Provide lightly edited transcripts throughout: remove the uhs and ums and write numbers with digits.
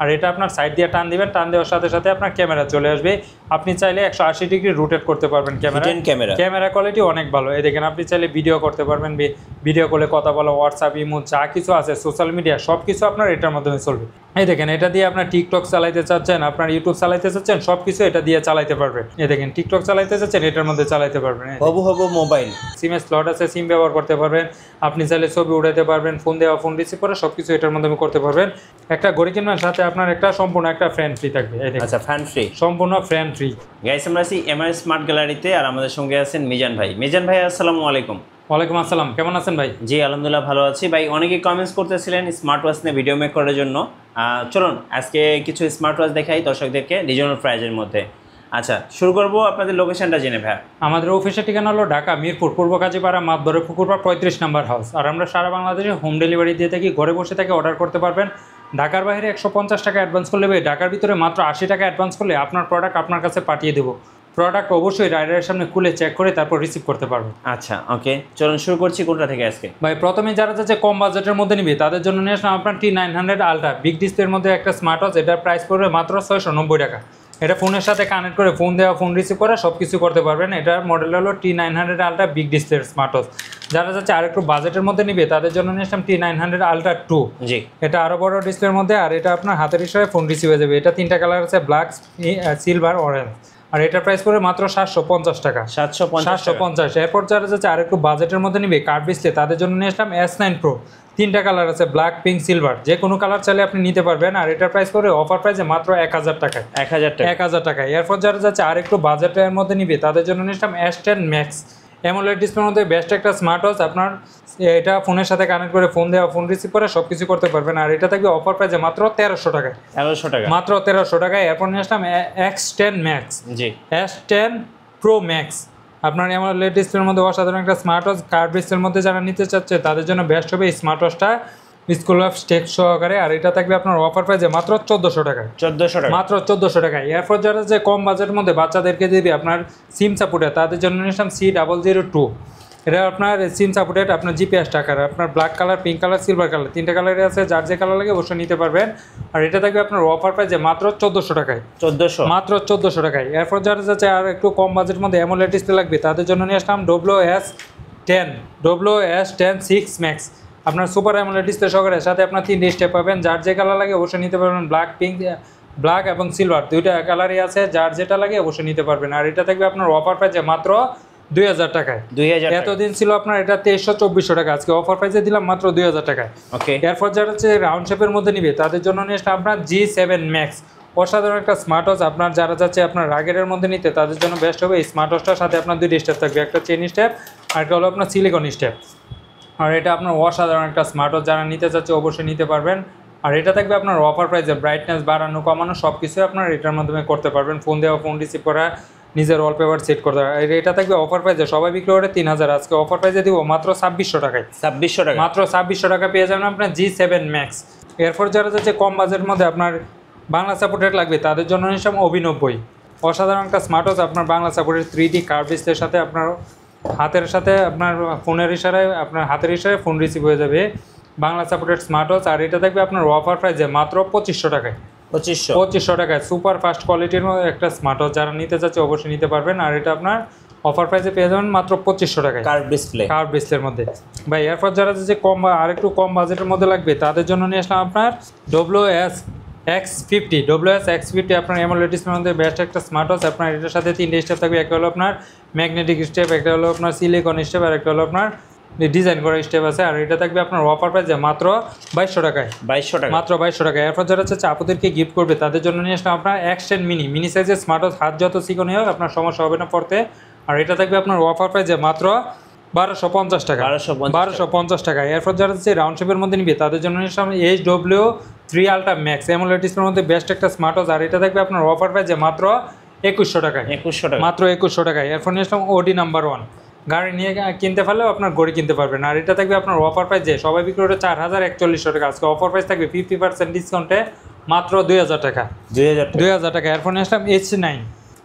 আর এটা আপনার সাইড দিয়ে টান দিবেন, টান দেওয়ার সাথে সাথে আপনার ক্যামেরা চলে আসবে। আপনি চাইলে 180 ডিগ্রি রোটেট করতে পারবেন ক্যামেরা কোয়ালিটি অনেক ভালো। এই দেখেন আপনি চাইলে ভিডিও করতে পারবেন, ভিডিও কলে কথা বলা, হোয়াটসঅ্যাপ, ইমো যা কিছু আছে সোশ্যাল মিডিয়া সব কিছু আপনার এটার মাধ্যমে চলবে। এই দেখেন এটা দিয়ে আপনার টিকটক চালাইতে চাচ্ছেন, আপনার ইউটিউব চালাইতে চাচ্ছেন, সব কিছু এটা দিয়ে চালাইতে পারবেন। এই দেখেন টিকটক চালাইতে চাচ্ছেন এটার মধ্যে চালাইতে পারবেন। হবু মোবাইল সিমের স্লট আছে, সিম ব্যবহার করতে পারবেন। আপনি চাইলে ছবি উঠাইতে পারবেন, ফোন দেওয়া, ফোন রিসিভ করে সব কিছু এটার মাধ্যমে করতে পারবেন। একটা ঘড়ি কিনবেন, সাথে আপনার একটা সম্পূর্ণ একটা ফ্যান ফ্রি থাকবে। আচ্ছা, ফ্যান ফ্রি, সম্পূর্ণ ফ্যান ফ্রি। গাইস আমরা আছি এমআই স্মার্ট গ্যালারিতে, আর আমাদের সঙ্গে আছেন মিজান ভাই। মিজান ভাই আসসালামু আলাইকুম। ওয়ালাইকুম আসসালাম, কেমন আছেন ভাই? জি আলহামদুলিল্লাহ ভালো আছি ভাই। অনেকেই কমেন্টস করতেছিলেন স্মার্ট ওয়াচ নিয়ে ভিডিও মেক করার জন্য। চলুন আজকে কিছু স্মার্ট ওয়াচ দেখাই দর্শকদেরকে রিজনাল প্রাইজের মধ্যে। আচ্ছা শুরু করবো, আপনাদের লোকেশনটা জেনে ভাই। আমাদের অফিসের ঠিকানা হলো ঢাকা মিরপুর পূর্ব কাজীপাড়া মাতবরে পুকুরপাড় 35 নম্বর হাউস। আর আমরা সারা বাংলাদেশে হোম ডেলিভারি দিয়ে থাকি, ঘরে বসে থেকে অর্ডার করতে পারবেন। ঢাকার বাইরে 150 টাকা অ্যাডভান্স করলে, ঢাকার ভিতরে মাত্র 80 টাকা অ্যাডভান্স করলে আপনার প্রোডাক্ট আপনার কাছে পাঠিয়ে দেবো। প্রোডাক্ট অবশ্যই রাইডারের সামনে খুলে চেক করে তারপর রিসিভ করতে পারবেন। আচ্ছা ওকে, চলুন শুরু করছি কোনটা থেকে আজকে। ভাই প্রথমে যারা যাচ্ছে কম বাজেটের মধ্যে নিবে তাদের জন্য নিয়ে আসলাম আপনার T900 আলট্রা বিগ ডিসপ্লের মধ্যে একটা স্মার্ট ওয়াচ। এটার প্রাইস পড়বে মাত্র 690 টাকা। এটা ফোনের সাথে কানেক্ট করে ফোন দেওয়া, ফোন রিসিভ করা সব কিছু করতে পারবেন। এটার মডেল হলো T900 আলট্রা বিগ ডিসপ্লের স্মার্ট ওয়াচ। যারা যাচ্ছে আরেকটু বাজেটের মধ্যে নিবে তাদের জন্য নিয়ে আসলাম T900 আলট্রা 2। জি, এটা আরও বড় ডিসপ্লের মধ্যে, আর এটা আপনার হাতের ইশারায় ফোন রিসিভ হয়ে যাবে। এটা 3টা কালার আছে, ব্ল্যাক, সিলভার, অরেঞ্জ। আর এটার প্রাইস পড়বে মাত্র 750 টাকা। 750। এরপর যারা যাচ্ছে আর একটু বাজেটের মধ্যে নিবে কার্ভ ডিসপ্লে তাদের জন্য নিয়ে আসলাম S9 Pro। 3টা কালার আছে, ব্ল্যাক, পিঙ্ক, সিলভার, যে কোনো কালার চাইলে আপনি নিতে পারবেন। আর এটার প্রাইস করে অফার প্রাইসে মাত্র 1000 টাকায়। 1000 টাকায়। এরপর যারা যাচ্ছে আর একটু বাজেটের মধ্যে নিবে তাদের জন্য নিয়ে আসলাম S10 Max। অ্যামোলেড ডিসপ্লের মধ্যে বেস্ট একটা স্মার্ট ওয়াচ। আপনার এটা ফোনের সাথে কানেক্ট করে ফোন দেওয়া, ফোন রিসিভ করে সব কিছু করতে পারবেন। আর এটা থাকবে অফার প্রাইসে মাত্র 1300 টাকায়। 1300 টাকা, মাত্র 1300 টাকায়। এরপর নিয়ে আসলাম X10 Max। জি, S10 Pro Max। আপনার অ্যামোলেড ডিসপ্লের মধ্যে অসাধারণ একটা স্মার্ট ওয়াচ। কার্ভ ডিসপ্লের মধ্যে যারা নিতে চাচ্ছে তাদের জন্য বেস্ট হবে এই স্মার্ট ওয়াচটা, স্কুল অফ স্টেক সহকারে। আর এটা থাকবে আপনার অফার প্রাইসে মাত্র 1400 টাকায়। 1400 টাকা, মাত্র 1400 টাকায়। এরপর যারা যে কম বাজেটের মধ্যে বাচ্চাদেরকে দিবে আপনার সিম সাপোর্টে তাদের জন্য নিলাম C002। এটা আপনার সিম সাপোর্টেড, আপনার জিপিএস টাকার, আপনার black colour, pink colour, silver colour, 3টা কালারে আছে। যার যে কালার লাগে অবশ্যই নিতে পারবেন। আর এটা থাকবে আপনার অফার প্রাইসে মাত্র 1400 টাকায়। 1400, মাত্র 1400 টাকায়। এরপর যারা যাচ্ছে আর একটু কম বাজেটের মধ্যে অ্যামোলেড ডিসপ্লে লাগবে তাদের জন্য নিয়ে আসলাম WS10 6 Max। আপনার সুপার অ্যামোলেড ডিসপ্লে সহকারে, সাথে আপনার 3টে স্টেপ পাবেন। যার যে কালার লাগে অবশ্যই নিতে পারবেন। ব্ল্যাক, পিঙ্ক, ব্ল্যাক এবং সিলভার 2টা কালারই আছে। যার যেটা লাগে অবশ্যই নিতে পারবেন। আর এটা থাকবে আপনার অফার প্রাইসে মাত্র 2000 টাকায়। 2000। এতদিন ছিল আপনার এটা 2300-2400 টাকা, আজকে অফার প্রাইসে দিলাম মাত্র 2000 টাকায়। ওকে, এরপর যারা হচ্ছে রাউন্ড শেপের মধ্যে নিবে তাদের জন্য নিয়ে আসলে আপনার G7 Max। অসাধারণ একটা স্মার্ট ওয়াচ। আপনার যারা যাচ্ছে আপনার রাগের মধ্যে নিতে তাদের জন্য বেস্ট হবে এই স্মার্ট ওয়াচটার সাথে আপনার 2টি স্টেপ থাকবে, একটা চেন স্টেপ আর একটা হলো আপনার সিলিকন স্টেপ। আর এটা আপনার অসাধারণ একটা স্মার্ট ওয়াচ, যারা নিতে চাচ্ছে অবশ্যই নিতে পারবেন। আর এটা থাকবে আপনার অফার প্রাইসে, ব্রাইটনেস বাড়ানো কমানো সব কিছু আপনার এটার মাধ্যমে করতে পারবেন। ফোন দেওয়া, ফোন রিসিভ করা, নিজের ওয়ালপেপার সেট করতে পারবেন। এটা থাকবে অফার প্রাইসে, সবাই বিক্রি করে 3000, আজকে অফার প্রাইসে দিব মাত্র 2600 টাকায়। 2600 টাকা, মাত্র 2600 টাকা পেয়ে যাবেন আপনার G7 Max। এরপর যারা যাচ্ছে কম বাজেটের মধ্যে আপনার বাংলা সাপোর্টেড লাগবে তাদের জন্য নিলাম অভিনব্বই। অসাধারণ একটা স্মার্ট ওয়াচ। আপনার বাংলা সাপোর্টেড 3D কার্ভ ডিসপ্লের সাথে আপনার হাতের সাথে আপনার ফোনের ইশারায়, আপনার হাতের ইশারায় ফোন রিসিভ হয়ে যাবে। Bangla supported smart watch. আর এটা থাকবে আপনার অফার প্রাইসে মাত্র 2500 টাকায়। 2500 টাকায় সুপার ফাস্ট কোয়ালিটির একটা স্মার্ট ওয়াচ। যারা নিতে চাচ্ছে অবশ্যই নিতে পারবেন। আর এটা আপনার অফার প্রাইসে পেয়ে যাবেন মাত্র 2500 টাকায়, কার্ভ ডিসপ্লের মধ্যে। ভাই এরপর যারা যে কম আর একটু কম বাজেটের মধ্যে লাগবে তাদের জন্য নিয়ে আসলাম আপনার WS-X50। আপনার অ্যামোলেড ডিসপ্লের মধ্যে বেস্ট একটা স্মার্ট ওয়াচ। আপনার এটার সাথে 3টে স্টেপ থাকবে, একটা হলো আপনার ম্যাগনেটিক স্টেপ, একটা হলো আপনার সিলিকন স্টেপ, আর একটা হলো আপনার ডিজাইন করা স্টেপ আছে। আর এটা থাকবে আপনার অফার প্রাইসে মাত্র 2200 টাকায়। 2200 টাকা, মাত্র 2200 টাকায়। এরপর যারা হচ্ছে আপুদেরকে গিফট করবে তাদের জন্য নিয়ে আসলাম আপনার X10 মিনি সাইজের স্মার্ট ওয়াচ। হাত যত চিকনই হোক আপনার সমস্যা হবে না পড়তে। আর এটা থাকবে আপনার অফার প্রাইসে মাত্র 1250 টাকা। 1250 টাকা। এরপর যারা হচ্ছে রাউন্ড শেপের মধ্যে নিবে তাদের জন্য নিয়ে আসলাম HW3 আলট্রা ম্যাক্স অ্যামোলেড ডিসপ্লের মধ্যে বেস্ট একটা স্মার্ট ওয়াচ। আর এটা থাকবে আপনার অফার প্রাইসে মাত্র 2100 টাকায়। 2100 টাকা, মাত্র 2100 টাকায়। এরপর নিয়ে আসলাম OD নাম্বার 1। গাড়ি নিয়ে কিনতে পারলেও আপনার ঘড়ি কিনতে পারবেন। আর এটা থাকবে আপনার অফার প্রাইস, যে সবাই বিক্রি করে 4041 টাকা, আজকে অফার প্রাইস থাকবে 50% ডিসকাউন্টে মাত্র 2000 টাকা। 2000 টাকা। এরপর নিয়ে আসলাম H9।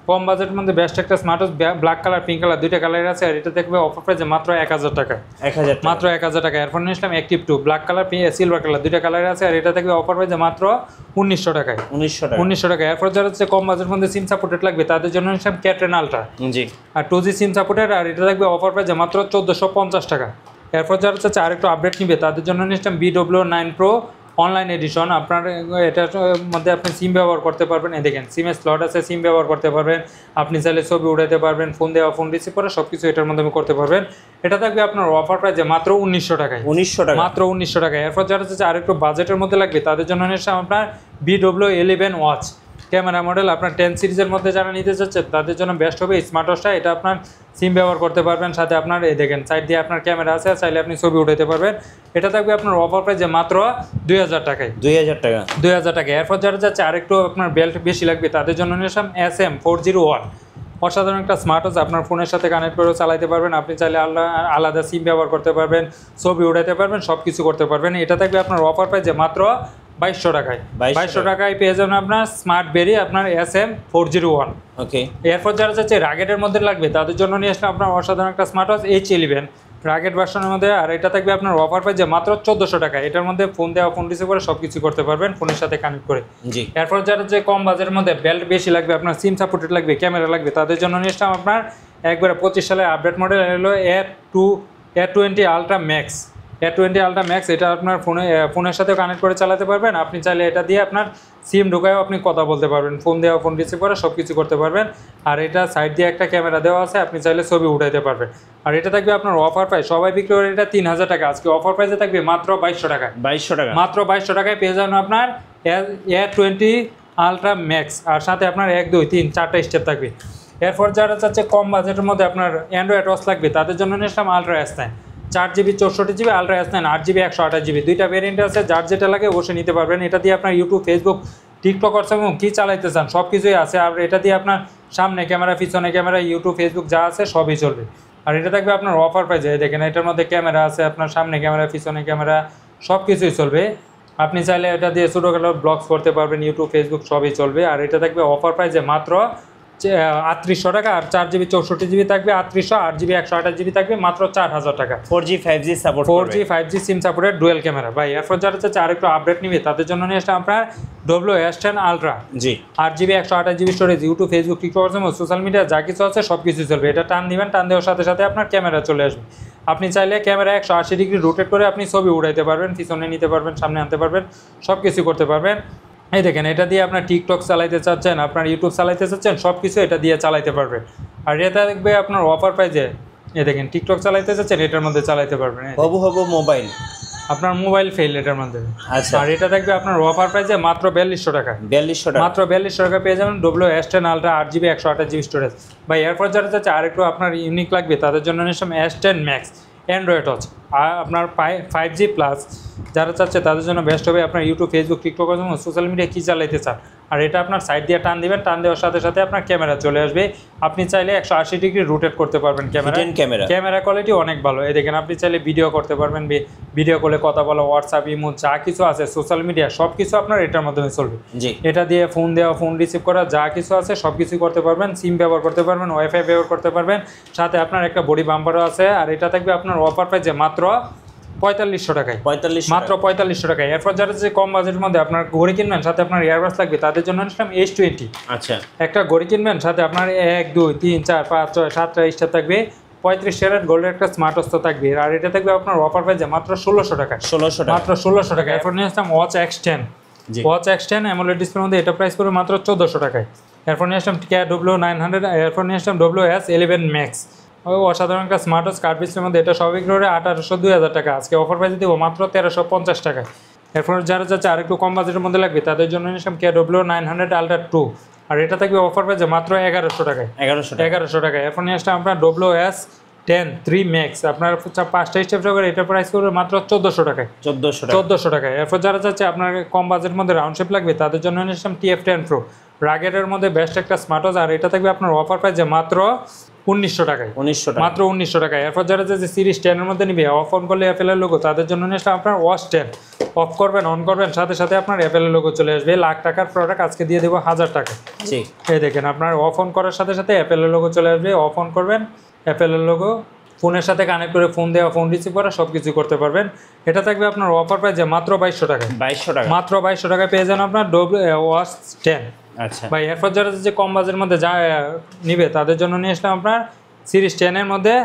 কম বাজেটের মধ্যে বেস্ট একটা smart watch, black colour pink colour দুইটা কালার আছে, আর এটা দেখবে অফার প্রাইসে মাত্র 1000 টাকা। 1000 মাত্র 1000 টাকা। এরপর নিয়ে আসলাম active 2 black colour silver colour দুইটা কালার আছে, আর এটা দেখবে অফার প্রাইসে মাত্র 1900 টাকায়। 1900 টাকা। এরপর যারা হচ্ছে কম বাজেটের মধ্যে সিম সাপোর্টেড লাগবে তাদের জন্য নিলাম ক্যাটরেন আলট্রা, জি, আর 2G সিম সাপোর্টেড, আর এটা থাকবে অফার প্রাইসে মাত্র 1450 টাকা। এরপর যারা হচ্ছে আরেকটু আপডেট নিবে তাদের জন্য নিলাম BW9 Pro অনলাইন এডিশন। আপনার এটার মধ্যে আপনি সিম ব্যবহার করতে পারবেন, এই দেখেন সিমের স্লট আছে, সিম ব্যবহার করতে পারবেন, আপনি চাইলে ছবি উঠাতে পারবেন, ফোন দেওয়া ফোন রিসিভ করে সব কিছু এটার মাধ্যমে করতে পারবেন। এটা থাকবে আপনার অফার প্রাইসে মাত্র 1900 টাকায়। 1900 টাকা, মাত্র 1900 টাকায়। এরপর যারা হচ্ছে আরেকটু বাজেটের মধ্যে লাগবে তাদের জন্য নিলাম আপনার BW11 ওয়াচ ক্যামেরা মডেল। আপনার 10 সিরিজের মধ্যে যারা নিতে চাচ্ছেন তাদের জন্য বেস্ট হবে স্মার্ট ওয়াচটা। এটা আপনার সিম ব্যবহার করতে পারবেন, সাথে আপনার এই দেখেন সাইড দিয়ে আপনার ক্যামেরা আছে, চাইলে আপনি ছবি উঠাতে পারবেন। এটা থাকবে আপনার অফার প্রাইসে মাত্র 2000 টাকায়। 2000 টাকা, 2000 টাকা। এরপর যারা যাচ্ছে আরেকটু আপনার বেল্ট বেশি লাগবে তাদের জন্য নিলাম SM401 অসাধারণ একটা স্মার্ট ওয়াচ। আপনার ফোনের সাথে কানেক্ট করে চালাতে পারবেন, আপনি চাইলে আলাদা সিম ব্যবহার করতে পারবেন, ছবি উঠাতে পারবেন, সব কিছু করতে পারবেন। এটা থাকবে আপনার অফার প্রাইসে মাত্র 2200 টাকায়। 2200 টাকায় পেয়ে যাবেন আপনার স্মার্ট বেরি আপনার SM401। ওকে। এরপর যারা যাচ্ছে রাগেটের মধ্যে লাগবে তাদের জন্য নিয়ে আসলে আপনার অসাধারণ একটা স্মার্ট ওয়াচ H11 রাগেট ভার্সনের মধ্যে, আর এটা থাকবে আপনার অফার প্রাইসে মাত্র 1400 টাকা। এটার মধ্যে ফোন দেওয়া ফোন রিসিভ করে সব কিছু করতে পারবেন ফোনের সাথে কানেক্ট করে। জি। এরপর যারা যে কম বাজেটের মধ্যে বেল্ট বেশি লাগবে, আপনার সিম সাপোর্টেড লাগবে, ক্যামেরা লাগবে, তাদের জন্য নিয়ে আসলাম আপনার একবারে 25 সালে আপডেট মডেল হলো A20 ultra max. A20 ultra max এটা আপনার ফোনের সাথে কানেক্ট করে চালাতে পারবেন, আপনি চাইলে এটা দিয়ে আপনার সিম ঢোকায়ও আপনি কথা বলতে পারবেন, ফোন দেওয়া ফোন রিসিভ করে সব কিছু করতে পারবেন। আর এটা সাইড দিয়ে একটা ক্যামেরা দেওয়া আছে, আপনি চাইলে ছবি উঠাইতে পারবেন। আর এটা থাকবে আপনার অফার প্রাইস, সবাই বিক্রি করে এটা 3000 টাকা, আজকে অফার প্রাইসে থাকবে মাত্র 2200 টাকা। 2200 টাকা, মাত্র মাত্র 2200 টাকায় পেয়ে যাবেন আপনার A20 আলট্রা ম্যাক্স, আর সাথে আপনার 1 2 3 4টা স্টেপ থাকবে। এরপর যারা চাচ্ছে কম বাজেটের মধ্যে আপনার অ্যান্ড্রয়েড ওয়াচ লাগবে তাদের জন্য নিলাম ultra S9 4GB 64GB, ultra S9 8GB 128GB, দুইটা ভেরিয়েন্ট আছে, যার যেটা লাগে অবশ্যই নিতে পারবেন। এটা দিয়ে আপনার ইউটিউব ফেসবুক টিকটক এবং কী চালাইতে চান সব কিছুই আছে। আর এটা দিয়ে আপনার সামনে ক্যামেরা পিছনে ক্যামেরা ইউটিউব ফেসবুক যা আছে সবই চলবে। আর এটা থাকবে আপনার অফার প্রাইসে, দেখেন এটার মধ্যে ক্যামেরা আছে, আপনার সামনে ক্যামেরা পিছনে ক্যামেরা সব কিছুই চলবে। আপনি চাইলে এটা দিয়ে ছোটোখাটো ব্লগস করতে পারবেন, ইউটিউব ফেসবুক সবই চলবে। আর এটা থাকবে অফার প্রাইসে মাত্র 3800 টাকা, আর 4GB 64GB থাকবে 3800, 8GB 128GB থাকবে মাত্র 4000 টাকা। 4G 5G support, 4G 5G SIM supported dual camera. ভাই এরপর যারা চাচ্ছে আরেকটু আপডেট নিবে তাদের জন্য নিয়ে আসলে আপনার WS10 আলট্রা, জি, 8GB 128GB storage, YouTube Facebook TikTok social media যা কিছু আছে সব কিছু চলবে। এটা টান দিবেন, টান দেওয়ার সাথে সাথে আপনার ক্যামেরা চলে আসবে। আপনি চাইলে ক্যামেরা 180 ডিগ্রি রোটেট করে আপনি ছবি উঠাইতে পারবেন, পিছনে নিতে পারবেন, সামনে আনতে পারবেন, সব কিছু করতে পারবেন। এই দেখেন এটা দিয়ে আপনার টিকটক চালাইতে চাচ্ছেন, আপনার ইউটিউব চালাইতে চাচ্ছেন, সব কিছু এটা দিয়ে চালাইতে পারবেন। আর এটা দেখবে আপনার অফার প্রাইসে, এই দেখেন টিকটক চালাইতে চাচ্ছেন এটার মধ্যে চালাইতে পারবেন। হবু মোবাইল, আপনার মোবাইল ফেল এটার মধ্যে। আচ্ছা। আর এটা থাকবে আপনার অফার প্রাইসে মাত্র 4200 টাকা। 4200 টাকা, মাত্র 4200 টাকা পেয়ে যাবেন WS10 ultra 8GB 128GB storage. ভাই এরপর যারা চাচ্ছে আরেকটু আপনার ইউনিক লাগবে তাদের জন্য নিলাম S10 ম্যাক্স অ্যান্ড্রয়েড ওয়াচ, আর আপনার 5G প্লাস যারা চাচ্ছে তাদের জন্য বেস্ট হবে। আপনার ইউটিউব ফেসবুক টিকটক এবং সোশ্যাল মিডিয়া কী চালাইতে চান, আর এটা আপনার সাইড দিয়ে টান দিবেন, টান দেওয়ার সাথে সাথে আপনার ক্যামেরা চলে আসবে। আপনি চাইলে 180 ডিগ্রি রোটেট করতে পারবেন ক্যামেরা কোয়ালিটি অনেক ভালো। এই দেখেন আপনি চাইলে ভিডিও করতে পারবেন, ভিডিও কলে কথা বলা, হোয়াটসঅ্যাপ ইমো যা কিছু আছে সোশ্যাল মিডিয়া সব কিছু আপনার এটার মাধ্যমে চলবে। এটা দিয়ে ফোন দেওয়া ফোন রিসিভ করা যা কিছু আছে সব কিছু করতে পারবেন, সিম ব্যবহার করতে পারবেন, ওয়াইফাই ব্যবহার করতে পারবেন, সাথে আপনার একটা বডি বাম্পারও আছে। আর এটা থাকবে আপনার অফার প্রাইসে মাত্র 4500 টাকায়, মাত্র 4500 টাকায়। এরপর যারা যে কম বাজেটের মধ্যে আপনার ঘড়ি কিনবেন সাথে আপনার ইয়ারবাডস লাগবে তাদের জন্য নিলাম H20। আচ্ছা, একটা ঘড়ি কিনবেন সাথে আপনার 1 2 3 4 5 6 7টা স্টার থাকবে, 35 ক্যারেট গোল্ডের একটা স্মার্ট ওয়াচ থাকবে। আর এটা থাকবে আপনার অফার প্রাইসে মাত্র 1600 টাকা, 1600 টাকা, মাত্র 1600 টাকা। এরপর নিয়ে আসলাম watch X10, watch X10 AMOLED ডিসপ্লের মধ্যে এটা প্রাইস করে মাত্র 1400 টাকায়। এরপর নিয়ে আসলাম KW900, এরপর নিয়ে আসলাম WS11 ম্যাক্স, অসাধারণ একটা স্মার্ট ওয়াচ কার্ড ডিসপ্লের মধ্যে। এটা সব বিক্রি করে 1800 2000 টাকা, আজকে অফার প্রাইসে দেবো মাত্র 1350 টাকা। এরপর যারা চাচ্ছে আরেকটু কম বাজেটের মধ্যে লাগবে তাদের জন্য নিলাম KW900 আলট্রা 2, আর এটা থাকবে অফার প্রাইসে মাত্র 1100 টাকায়, 1100 টাকায়। এরপর নিয়ে আসলাম আপনার WS10 3 ম্যাক্স, আপনার 5টা স্টেপ করে এটা প্রাইস করবে মাত্র 1400 টাকায়, 1400 টাকায়। এরপর যারা চাচ্ছে আপনার কম বাজেটের মধ্যে রাউন্ড শেপ লাগবে তাদের জন্য নিলাম TF10 Pro রাগেটের মধ্যে বেস্ট একটা স্মার্ট ওয়াচ, আর এটা থাকবে আপনার অফার প্রাইসে মাত্র 1900 টাকায়, মাত্র 1900 টাকায়। এরপর যারা যে সিরিজ 10 এর মধ্যে নিবে, অফ অন করলে অ্যাপেলের লোগো, তাদের জন্য নিলাম আপনার ওয়াচ 10, অফ করবেন অন করবেন সাথে সাথে আপনার অ্যাপেলের লোগো চলে আসবে। লাখ টাকার প্রোডাক্ট আজকে দিয়ে দেবো 1000 টাকা। জি এই দেখেন আপনার অফ অন করার সাথে সাথে অ্যাপেলের লোগো চলে আসবে, অফ অন করবেন অ্যাপেলের লোগো, ফোনের সাথে কানেক্ট করে ফোন দেওয়া, ফোন রিসিভ করা সব কিছু করতে পারবেন। এটা থাকবে আপনার অফার প্রাইসে মাত্র 2200 টাকায়। 2200 টাকা মাত্র 2200 টাকায় পেয়ে যান আপনার ওয়াচ 10। আচ্ছা ভাই এরপর যারা যে কম বাজেটের মধ্যে যা নিবে তাদের জন্য নিয়ে আসলাম আপনার সিরিজ 10 এর মধ্যে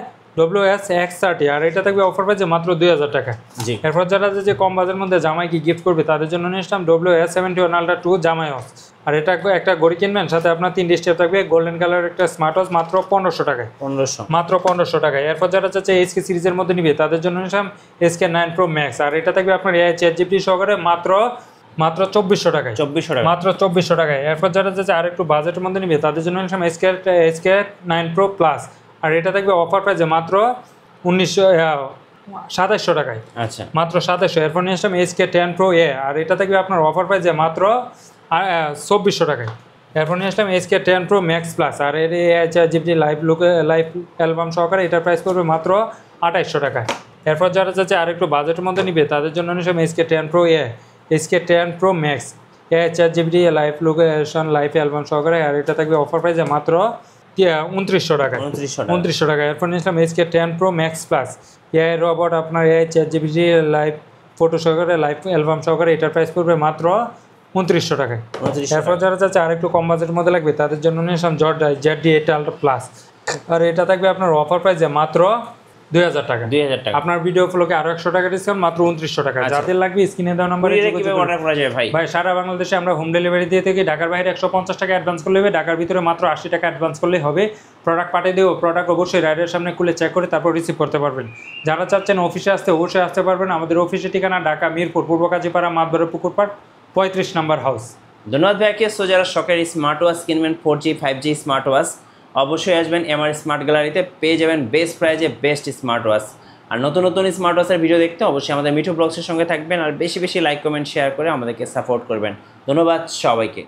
WS-X30, আর এটা থাকবে অফার প্রাইসে মাত্র 2000 টাকা। জি এরপর যারা যে কম বাজেটের মধ্যে জামাই কি গিফট করবে তাদের জন্য নিয়ে আসলাম WS-71 Ultra 2 জামাই ওয়াচ। আর এটা একটা ঘড়ি কিনবেন, সাথে আপনার 3 স্টেপ থাকবে, গোল্ডেন কালারের একটা স্মার্ট ওয়াচ মাত্র 1500 টাকায়। 1500 মাত্র 1500 টাকায়। এরপর যারা চাচ্ছে SK সিরিজের মধ্যে নিবে তাদের জন্য নিলাম SK9 Pro Max, আর এটা থাকবে আপনার AI ChatGPT সহকারে মাত্র 2400 টাকায়। 2400 টাকা মাত্র 2400 টাকায়। এরপর যারা চাচ্ছে আর একটু বাজেটের মধ্যে নিবে তাদের জন্য নিলাম SK9 Pro Plus, আর এটা থাকবে অফার প্রাইসে মাত্র 2700 টাকায়। আচ্ছা মাত্র 2700। এরপর নিয়ে আসলাম SK10 Pro A, আর এটা থাকবে আপনার অফার প্রাইসে মাত্র 2400 টাকায়। এরপর নিয়ে আসলাম SK10 Pro Max Plus, আর এর ChatGPT লাইভ অ্যালবাম সহকারে এটার প্রাইস পড়বে মাত্র 2800 টাকায়। এরপর যারা চাচ্ছে আর একটু বাজেটের মধ্যে নিবে তাদের জন্য নিয়ে আসলাম SK10 Pro A, SK10 Pro Max ChatGPT live location live album সহকারে, আর এটা থাকবে অফার প্রাইসে মাত্র 2900 টাকা। 2900 টাকা। এরপর নিয়েছিলাম SK10 Pro Max Plus AI robot আপনার AI ChatGPT লাইভ ফটো সহকারে লাইভ অ্যালবাম সহকারে, এটার প্রাইস পড়বে মাত্র 2900 টাকায়। এরপর যারা চাচ্ছে আর একটু কম বাজেটের মধ্যে লাগবে তাদের জন্য নিয়েছিলাম ZD8 Ultra Plus, আর এটা থাকবে আপনার অফার প্রাইসে মাত্র 2000 টাকা। 2000 টাকা। আপনার ভিডিও ফ্লোকে আরো 100 টাকা ডিসকাউন্ট, মাত্র 2900 টাকা। যাদের লাগবে স্ক্রিনে দেওয়া নাম্বারে কিভাবে অর্ডার করা যায় ভাই? ভাই সারা বাংলাদেশে আমরা হোম ডেলিভারি দিয়ে থাকি। ঢাকার বাইরে 150 টাকা অ্যাডভান্স করলে হবে, ঢাকার ভিতরে মাত্র 80 টাকা অ্যাডভান্স করলেই হবে। প্রোডাক্ট পাঠিয়ে দেবো, প্রোডাক্ট অবশ্যই রাইডের সামনে খুলে চেক করে তারপর রিসিভ করতে পারবেন। যারা চাচ্ছেন অফিসে আসতে অবশ্যই আসতে পারবেন। আমাদের অফিসের ঠিকানা ঢাকা মিরপুর পূর্ব কাজীপাড়া মাতবরের পুকুরপাড় 35 নম্বর হাউস। ধন্যবাদ ভাইকে। সো যারা শখের স্মার্ট ওয়াচ কিনবেন 4G 5G স্মার্ট ওয়াচ, অবশ্যই আসবেন এমআর স্মার্ট গ্যালারিতে, পেয়ে যাবেন বেস্ট প্রাইজে বেস্ট স্মার্ট ওয়াচ। আর নতুন নতুন স্মার্ট ওয়াচের ভিডিও দেখতে অবশ্যই আমাদের মিঠু ব্লগসের সঙ্গে থাকবেন, আর বেশি বেশি লাইক কমেন্ট শেয়ার করে আমাদেরকে সাপোর্ট করবেন। ধন্যবাদ সবাইকে।